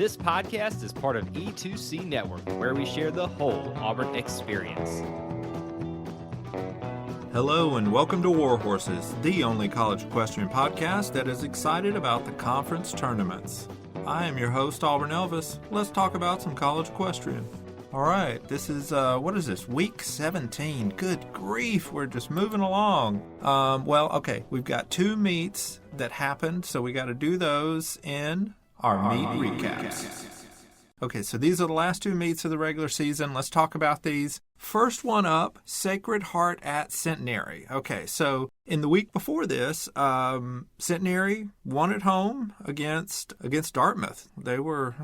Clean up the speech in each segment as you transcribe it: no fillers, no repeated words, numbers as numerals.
This podcast is part of E2C Network, where we share the whole Auburn experience. Hello and welcome to War Horses, the only college equestrian podcast that is excited about the conference tournaments. I am your host, Auburn Elvis. Let's talk about some college equestrian. All right, this is, week 17. Good grief, we're just moving along. We've got two meets that happened, so we got to do those in our meet recaps. Okay, so these are the last two meets of the regular season. Let's talk about these. First one up, Sacred Heart at Centenary. Okay, so in the week before this, Centenary won at home against Dartmouth. They were,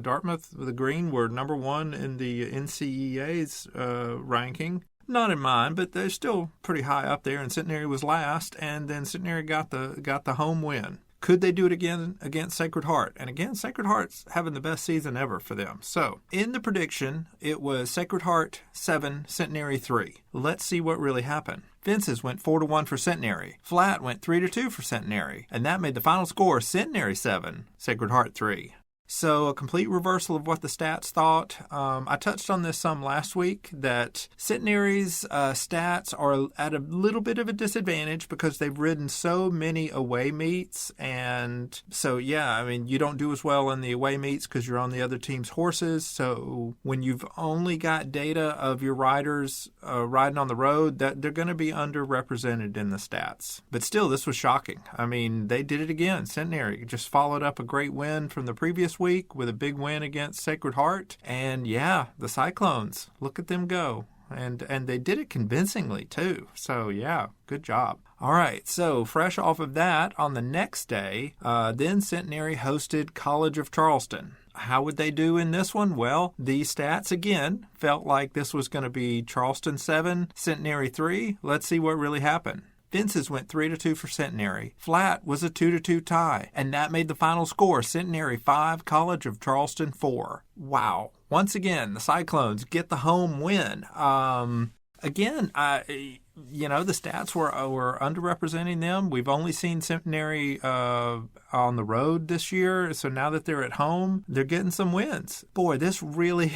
Dartmouth, the Green, were number one in the NCEA's ranking. Not in mine, but they're still pretty high up there, and Centenary was last, and then Centenary got the home win. Could they do it again against Sacred Heart? And again, Sacred Heart's having the best season ever for them. So, in the prediction, it was Sacred Heart 7, Centenary 3. Let's see what really happened. Fences went 4-1 for Centenary. Flat went 3-2 for Centenary. And that made the final score Centenary 7, Sacred Heart 3. So a complete reversal of what the stats thought. I touched on this some last week, that Centenary's stats are at a little bit of a disadvantage because they've ridden so many away meets. And so, you don't do as well in the away meets because you're on the other team's horses. So when you've only got data of your riders riding on the road, that they're going to be underrepresented in the stats. But still, this was shocking. I mean, they did it again. Centenary just followed up a great win from the previous week with a big win against Sacred Heart. And the Cyclones, look at them go. And they did it convincingly too. So good job. All right, so fresh off of that, on the next day, then Centenary hosted College of Charleston. How would they do in this one? Well, the stats, again, felt like this was going to be Charleston 7, Centenary 3. Let's see what really happened. Fences went 3-2 for Centenary. Flat was a 2-2 tie, and that made the final score Centenary 5, College of Charleston 4. Wow. Once again, the Cyclones get the home win. The stats were underrepresenting them. We've only seen Centenary on the road this year, so now that they're at home, they're getting some wins. Boy, this really...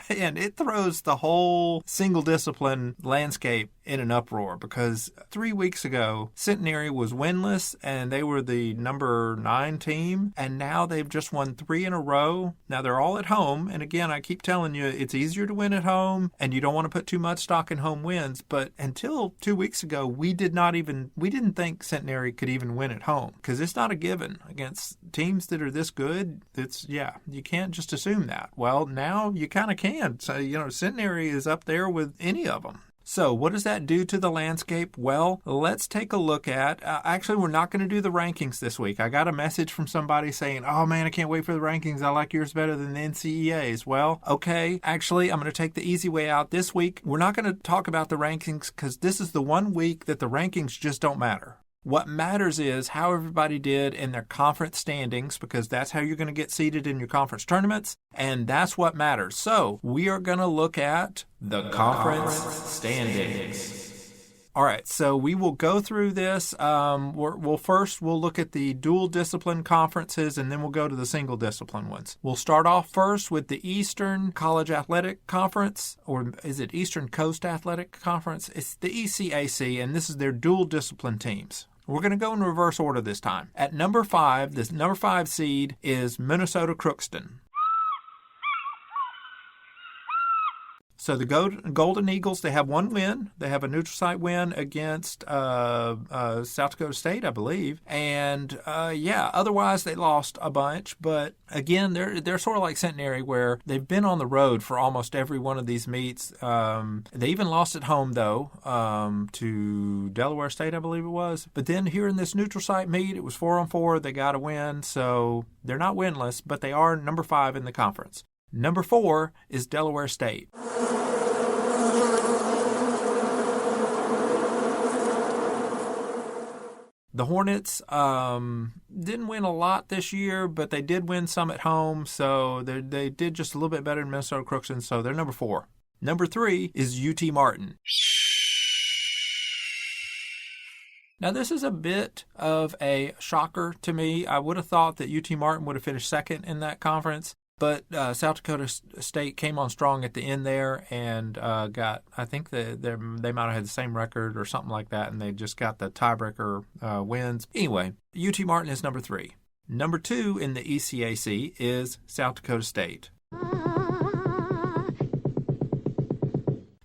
And it throws the whole single discipline landscape in an uproar because 3 weeks ago, Centenary was winless and they were the number 9 team. And now they've just won 3 in a row. Now they're all at home. And again, I keep telling you, it's easier to win at home and you don't want to put too much stock in home wins. But until 2 weeks ago, we didn't think Centenary could even win at home because it's not a given against teams that are this good. You can't just assume that. Well, now you kind of can. So, Centenary is up there with any of them. So what does that do to the landscape? Well, let's take a look at, actually, we're not going to do the rankings this week. I got a message from somebody saying, oh man, I can't wait for the rankings. I like yours better than the NCEA's. Well, okay, actually, I'm going to take the easy way out this week. We're not going to talk about the rankings because this is the one week that the rankings just don't matter. What matters is how everybody did in their conference standings, because that's how you're going to get seeded in your conference tournaments, and that's what matters. So we are going to look at the conference standings. All right, so we will go through this. We'll look at the dual discipline conferences, and then we'll go to the single discipline ones. We'll start off first with the Eastern College Athletic Conference, or is it Eastern Coast Athletic Conference? It's the ECAC, and this is their dual discipline teams. We're going to go in reverse order this time. At number 5, this number 5 seed is Minnesota Crookston. So the Golden Eagles, they have one win. They have a neutral site win against South Dakota State, I believe. And, otherwise they lost a bunch. But, again, they're sort of like Centenary, where they've been on the road for almost every one of these meets. They even lost at home, though, to Delaware State, I believe it was. But then here in this neutral site meet, it was 4-on-4. They got a win. So they're not winless, but they are number 5 in the conference. Number 4 is Delaware State. The Hornets didn't win a lot this year, but they did win some at home, so they did just a little bit better than Minnesota Crookston, so they're number 4. Number 3 is UT Martin. Now, this is a bit of a shocker to me. I would have thought that UT Martin would have finished second in that conference. But South Dakota State came on strong at the end there and I think they might have had the same record or something like that, and they just got the tiebreaker wins. Anyway, UT Martin is number 3. Number 2 in the ECAC is South Dakota State.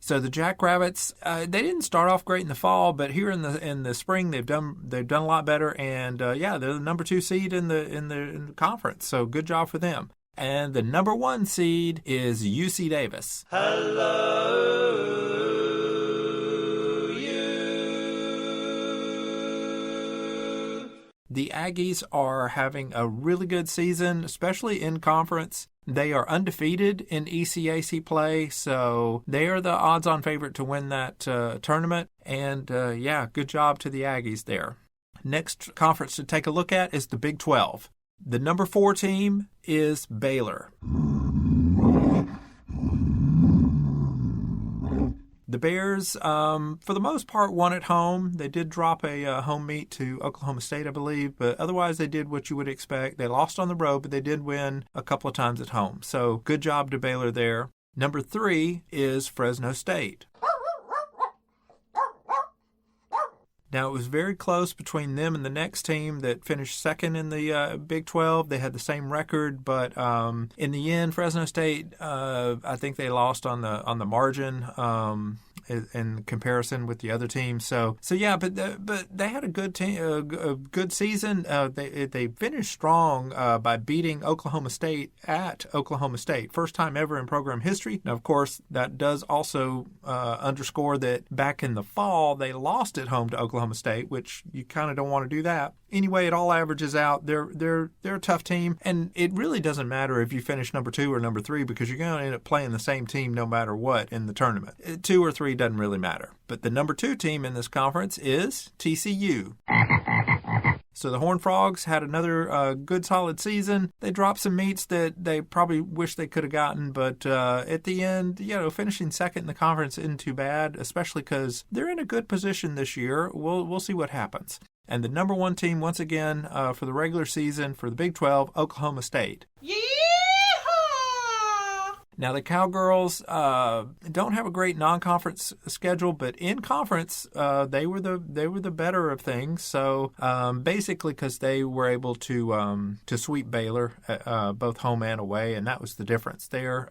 So the Jackrabbits, they didn't start off great in the fall, but here in the spring they've done a lot better, and they're the number 2 seed in the conference. So good job for them. And the number 1 seed is UC Davis. Hello, you. The Aggies are having a really good season, especially in conference. They are undefeated in ECAC play, so they are the odds-on favorite to win that tournament. And, good job to the Aggies there. Next conference to take a look at is the Big 12. The number 4 team is Baylor. The Bears, for the most part, won at home. They did drop a home meet to Oklahoma State, I believe, but otherwise they did what you would expect. They lost on the road, but they did win a couple of times at home. So good job to Baylor there. Number 3 is Fresno State. Now, it was very close between them and the next team that finished second in the Big 12. They had the same record, but in the end, Fresno State, I think they lost on the margin in comparison with the other teams. So yeah, but they had a good team, a good season. They finished strong by beating Oklahoma State at Oklahoma State, first time ever in program history. Now, of course, that does also underscore that back in the fall they lost at home to Oklahoma State, which you kind of don't want to do that. Anyway, it all averages out. They're a tough team, and it really doesn't matter if you finish number 2 or number 3 because you're going to end up playing the same team no matter what in the tournament. 2 or 3 doesn't really matter. But the number 2 team in this conference is TCU. So the Horned Frogs had another good solid season. They dropped some meets that they probably wish they could have gotten, but at the end, finishing second in the conference isn't too bad, especially because they're in a good position this year. We'll see what happens. And the number 1 team, once again, for the regular season for the Big 12, Oklahoma State. Yeehaw! Now, the Cowgirls don't have a great non-conference schedule, but in conference, they were the better of things. So basically, because they were able to sweep Baylor both home and away, and that was the difference there.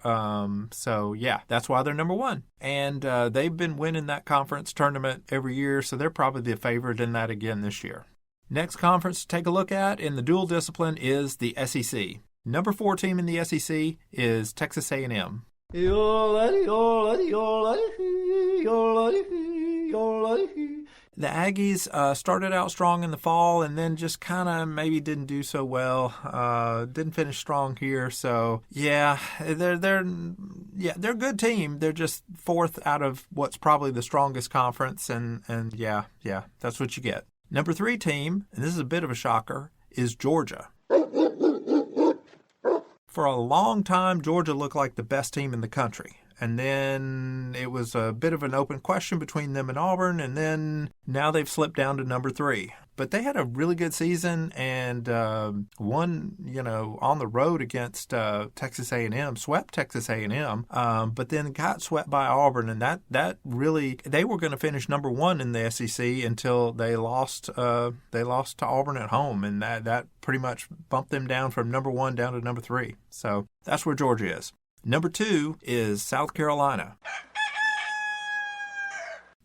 So yeah, that's why they're number 1, and they've been winning that conference tournament every year, so they're probably the favorite in that again this year. Next conference to take a look at in the dual discipline is the SEC. Number 4 team in the SEC is Texas A&M. The Aggies started out strong in the fall and then just kind of maybe didn't do so well. Didn't finish strong here, so yeah, they're a good team. They're just 4th out of what's probably the strongest conference, and yeah, that's what you get. Number 3 team, and this is a bit of a shocker, is Georgia. For a long time, Georgia looked like the best team in the country. And then it was a bit of an open question between them and Auburn, and then now they've slipped down to number 3. But they had a really good season and won, on the road against Texas A&M, swept Texas A&M, but then got swept by Auburn, and that really, they were going to finish number 1 in the SEC until they lost to Auburn at home, and that pretty much bumped them down from number 1 down to number 3. So that's where Georgia is. Number 2 is South Carolina.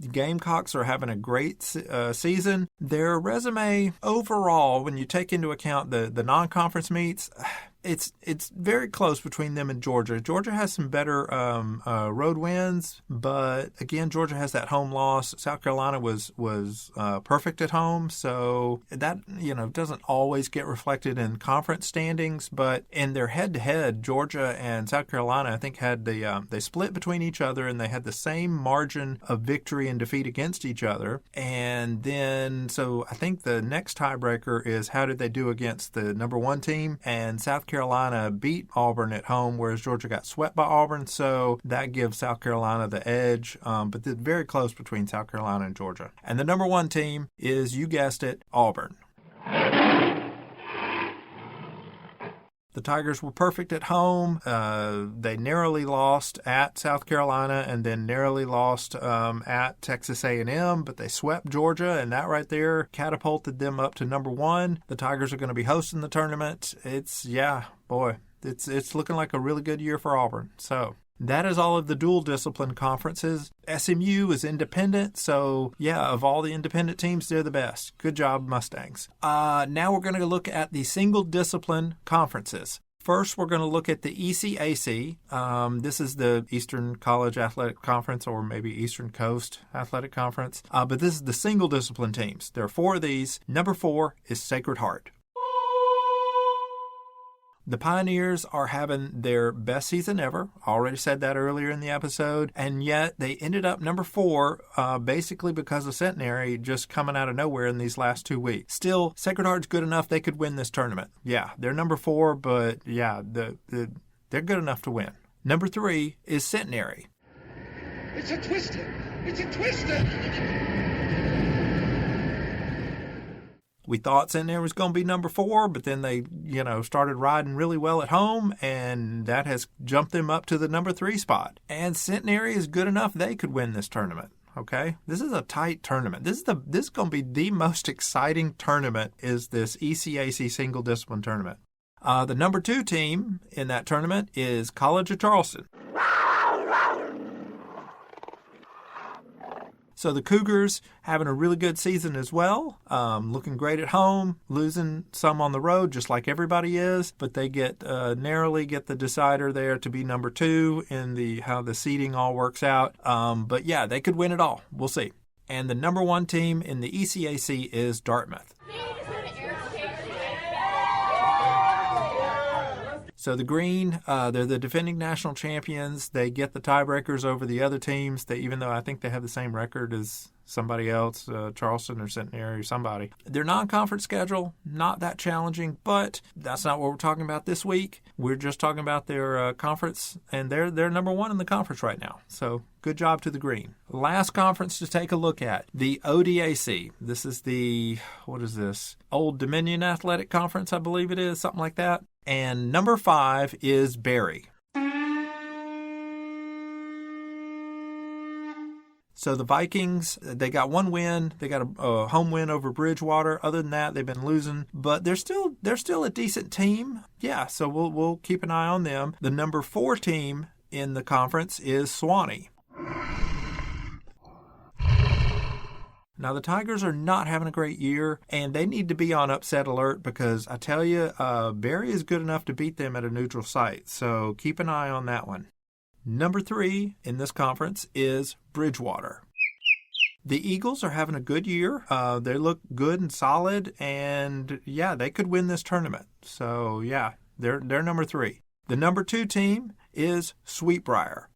The Gamecocks are having a great season. Their resume overall, when you take into account the non-conference meets, it's very close between them and Georgia. Georgia has some better road wins, but again, Georgia has that home loss. South Carolina was perfect at home, so that doesn't always get reflected in conference standings. But in their head-to-head, Georgia and South Carolina, I think, had they split between each other, and they had the same margin of victory and defeat against each other. And then, so I think the next tiebreaker is how did they do against the number 1 team, and South Carolina beat Auburn at home, whereas Georgia got swept by Auburn, so that gives South Carolina the edge, but they're very close between South Carolina and Georgia. And the number 1 team is, you guessed it, Auburn. The Tigers were perfect at home. They narrowly lost at South Carolina and then narrowly lost at Texas A&M, but they swept Georgia, and that right there catapulted them up to number 1. The Tigers are going to be hosting the tournament. It's looking like a really good year for Auburn. So that is all of the dual discipline conferences. SMU is independent, so of all the independent teams, they're the best. Good job, Mustangs. Now we're going to look at the single discipline conferences. First, we're going to look at the ECAC. This is the Eastern College Athletic Conference, or maybe Eastern Coast Athletic Conference. But this is the single discipline teams. There are 4 of these. Number 4 is Sacred Heart. The Pioneers are having their best season ever. Already said that earlier in the episode. And yet they ended up number 4 basically because of Centenary just coming out of nowhere in these last 2 weeks. Still, Sacred Heart's good enough they could win this tournament. Yeah, they're number 4, but they're good enough to win. Number 3 is Centenary. It's a twister! It's a twister! We thought Centenary was going to be number 4, but then they, started riding really well at home, and that has jumped them up to the number 3 spot. And Centenary is good enough they could win this tournament. Okay, this is a tight tournament. This is going to be the most exciting tournament. Is this ECAC single discipline tournament? The number 2 team in that tournament is College of Charleston. So the Cougars having a really good season as well, looking great at home, losing some on the road just like everybody is, but they narrowly get the decider there to be number 2 in how the seeding all works out. But they could win it all. We'll see. And the number 1 team in the ECAC is Dartmouth. So the Green, they're the defending national champions. They get the tiebreakers over the other teams. Even though I think they have the same record as somebody else, Charleston or Centenary or somebody. Their non-conference schedule, not that challenging, but that's not what we're talking about this week. We're just talking about their conference, and they're number 1 in the conference right now. So good job to the Green. Last conference to take a look at, the ODAC. This is Old Dominion Athletic Conference, I believe it is, something like that. And number 5 is Berry. So the Vikings, they got 1 win. They got a home win over Bridgewater. Other than that, they've been losing, but they're still a decent team. Yeah, so we'll keep an eye on them. The number 4 team in the conference is Sewanee. Now, the Tigers are not having a great year, and they need to be on upset alert because I tell you, Berry is good enough to beat them at a neutral site, so keep an eye on that one. Number 3 in this conference is Bridgewater. The Eagles are having a good year. They look good and solid, and they could win this tournament. So, they're number 3. The number 2 team is Sweetbriar.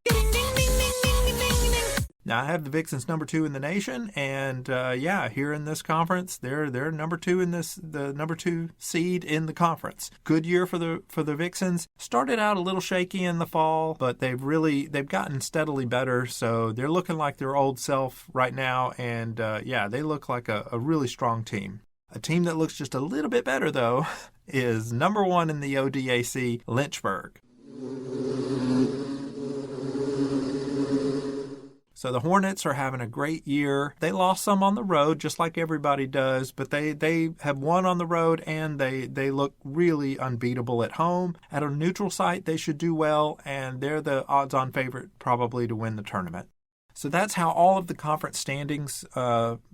Now, I have the Vixens number 2 in the nation, and here in this conference, they're number 2 in the number 2 seed in the conference. Good year for the Vixens. Started out a little shaky in the fall, but they've gotten steadily better. So they're looking like their old self right now, and they look like a really strong team. A team that looks just a little bit better though is number 1 in the ODAC, Lynchburg. So the Hornets are having a great year. They lost some on the road, just like everybody does, but they have won on the road, and they look really unbeatable at home. At a neutral site, they should do well, and they're the odds-on favorite probably to win the tournament. So that's how all of the conference standings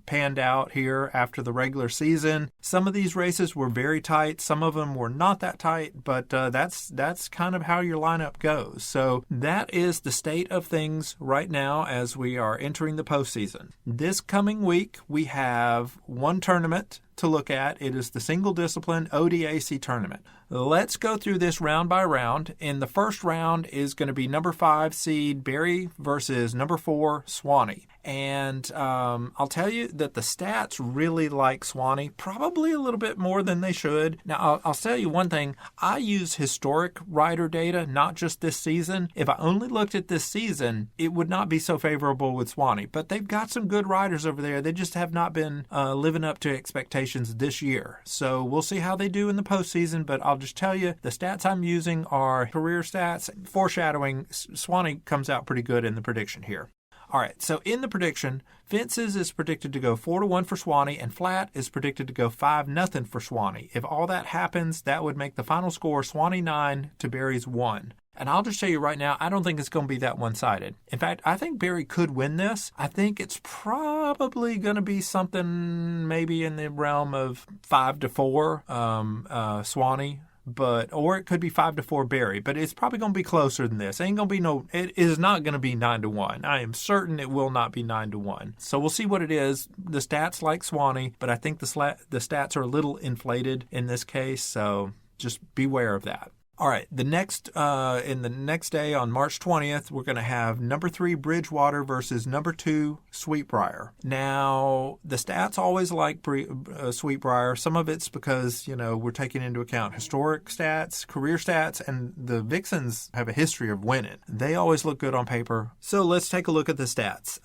panned out here after the regular season. Some of these races were very tight. Some of them were not that tight, but that's kind of how your lineup goes. So that is the state of things right now as we are entering the postseason. This coming week, we have 1 tournament to look at. It is the single discipline ODAC tournament. Let's go through this round by round. In the first round is going to be number 5 seed Berry versus number 4 Sewanee. And I'll tell you that the stats really like Swanee, probably a little bit more than they should. Now, I'll tell you one thing. I use historic rider data, not just this season. If I only looked at this season, it would not be so favorable with Swanee. But they've got some good riders over there. They just have not been living up to expectations this year. So we'll see how they do in the postseason. But I'll just tell you, the stats I'm using are career stats. Foreshadowing, Swanee comes out pretty good in the prediction here. All right, so in the prediction, Fences is predicted to go 4-1 for Swanee, and Flat is predicted to go 5-0 for Swanee. If all that happens, that would make the final score Swanee 9 to Berry's 1. And I'll just tell you right now, I don't think it's going to be that one-sided. In fact, I think Berry could win this. I think it's probably going to be something maybe in the realm of 5-4 Swanee. Or it could be 5-4 Berry, but it's probably going to be closer than this. It is not going to be 9-1. I am certain it will not be 9-1. So we'll see what it is. The stats like Swanee, but I think the stats are a little inflated in this case. So just beware of that. All right, in the next day on March 20th, we're going to have number 3 Bridgewater versus number 2 Sweetbriar. Now, the stats always like Sweetbriar. Some of it's because, we're taking into account historic stats, career stats, and the Vixens have a history of winning. They always look good on paper. So let's take a look at the stats.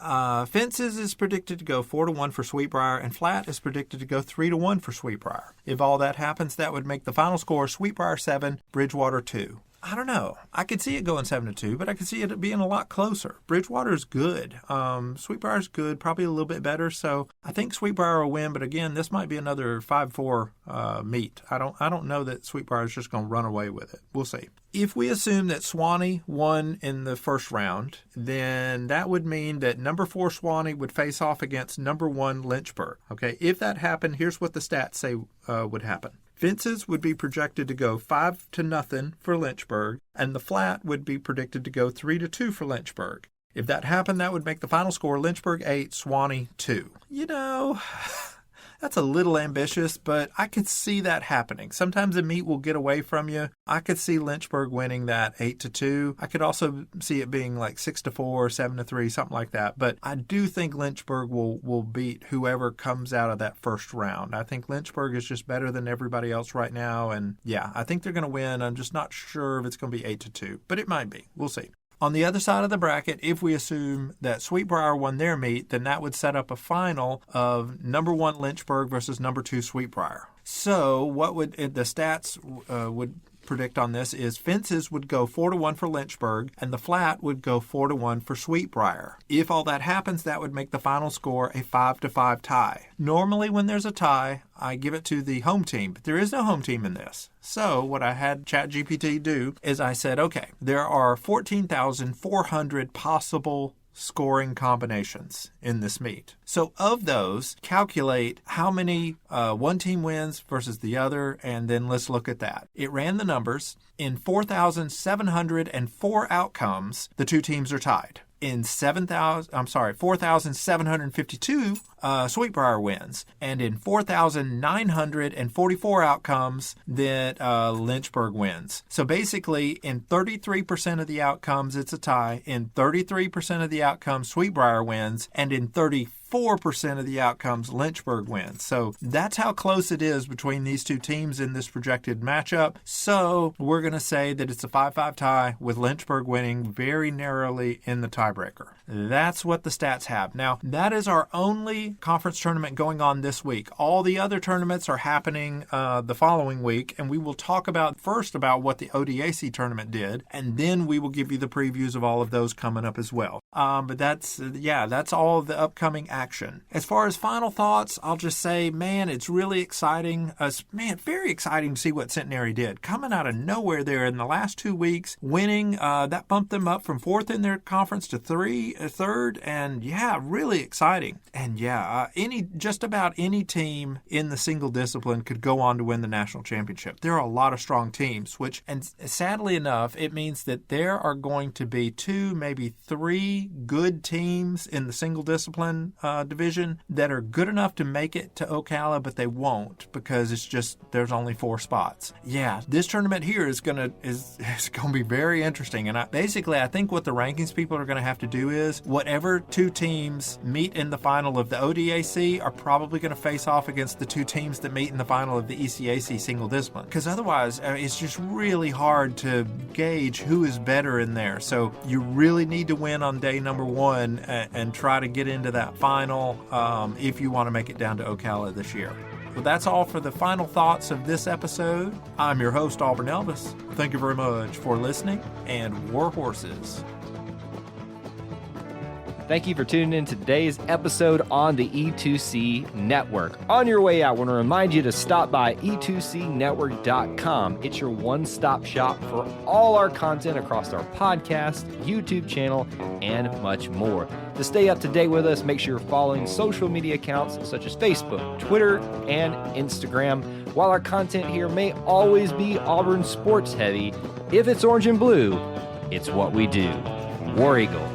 Fences is predicted to go 4-1 for Sweetbriar, and Flat is predicted to go 3-1 for Sweetbriar. If all that happens, that would make the final score Sweetbriar 7, Bridgewater 2. I don't know. I could see it going 7-2, but I could see it being a lot closer. Bridgewater's good. Sweetbriar's good, probably a little bit better. So I think Sweetbriar will win, but again, this might be another 5-4 meet. I don't know that Sweetbriar is just going to run away with it. We'll see. If we assume that Swanee won in the first round, then that would mean that number 4 Swanee would face off against number 1 Lynchburg. Okay, if that happened, here's what the stats say would happen. Fences would be projected to go 5-0 for Lynchburg, and the Flat would be predicted to go 3-2 for Lynchburg. If that happened, that would make the final score Lynchburg 8, Swanee 2. That's a little ambitious, but I could see that happening. Sometimes a meet will get away from you. I could see Lynchburg winning that 8-2. I could also see it being like 6-4, 7-3, something like that. But I do think Lynchburg will beat whoever comes out of that first round. I think Lynchburg is just better than everybody else right now. And yeah, I think they're going to win. I'm just not sure if it's going to be 8-2, but it might be. We'll see. On the other side of the bracket, if we assume that Sweetbriar won their meet, then that would set up a final of number 1 Lynchburg versus number 2 Sweetbriar. So what would the stats would predict on this is Fences would go 4-1 for Lynchburg, and the Flat would go 4-1 for Sweetbriar. If all that happens, that would make the final score a 5-5 tie. Normally, when there's a tie, I give it to the home team, but there is no home team in this. So what I had ChatGPT do is I said, okay, there are 14,400 possible scoring combinations in this meet. So of those, calculate how many one team wins versus the other, and then let's look at that. It ran the numbers. In 4,704 outcomes, the two teams are tied. In 4,752, Sweetbriar wins. And in 4,944 outcomes, that Lynchburg wins. So basically, in 33% of the outcomes, it's a tie. In 33% of the outcomes, Sweetbriar wins. And in 34% of the outcomes, Lynchburg wins. So that's how close it is between these two teams in this projected matchup. So we're going to say that it's a 5-5 tie with Lynchburg winning very narrowly in the tiebreaker. That's what the stats have. Now, that is our only conference tournament going on this week. All the other tournaments are happening the following week, and we will talk first about what the ODAC tournament did, and then we will give you the previews of all of those coming up as well. But that's all of the upcoming action. As far as final thoughts, I'll just say, man, it's really exciting. Very exciting to see what Centenary did. Coming out of nowhere there in the last 2 weeks, winning, that bumped them up from 4th in their conference to 3rd, and yeah, really exciting. And yeah, just about any team in the single discipline could go on to win the national championship. There are a lot of strong teams, and sadly enough, it means that there are going to be 2, maybe 3 good teams in the single discipline division that are good enough to make it to Ocala, but they won't because it's just there's only 4 spots. Yeah, this tournament here is gonna be very interesting. And I think what the rankings people are gonna have to do is whatever 2 teams meet in the final of the ODAC are probably gonna face off against the 2 teams that meet in the final of the ECAC single discipline. Because otherwise, it's just really hard to gauge who is better in there. So you really need to win on day number 1 and try to get into that final if you want to make it down to Ocala this year. Well, that's all for the final thoughts of this episode. I'm your host, Auburn Elvis. Thank you very much for listening, and War Horses. Thank you for tuning in to today's episode on the E2C Network. On your way out, I want to remind you to stop by e2cnetwork.com. It's your one-stop shop for all our content across our podcast, YouTube channel, and much more. To stay up to date with us, make sure you're following social media accounts such as Facebook, Twitter, and Instagram. While our content here may always be Auburn sports heavy, if it's orange and blue, it's what we do. War Eagle.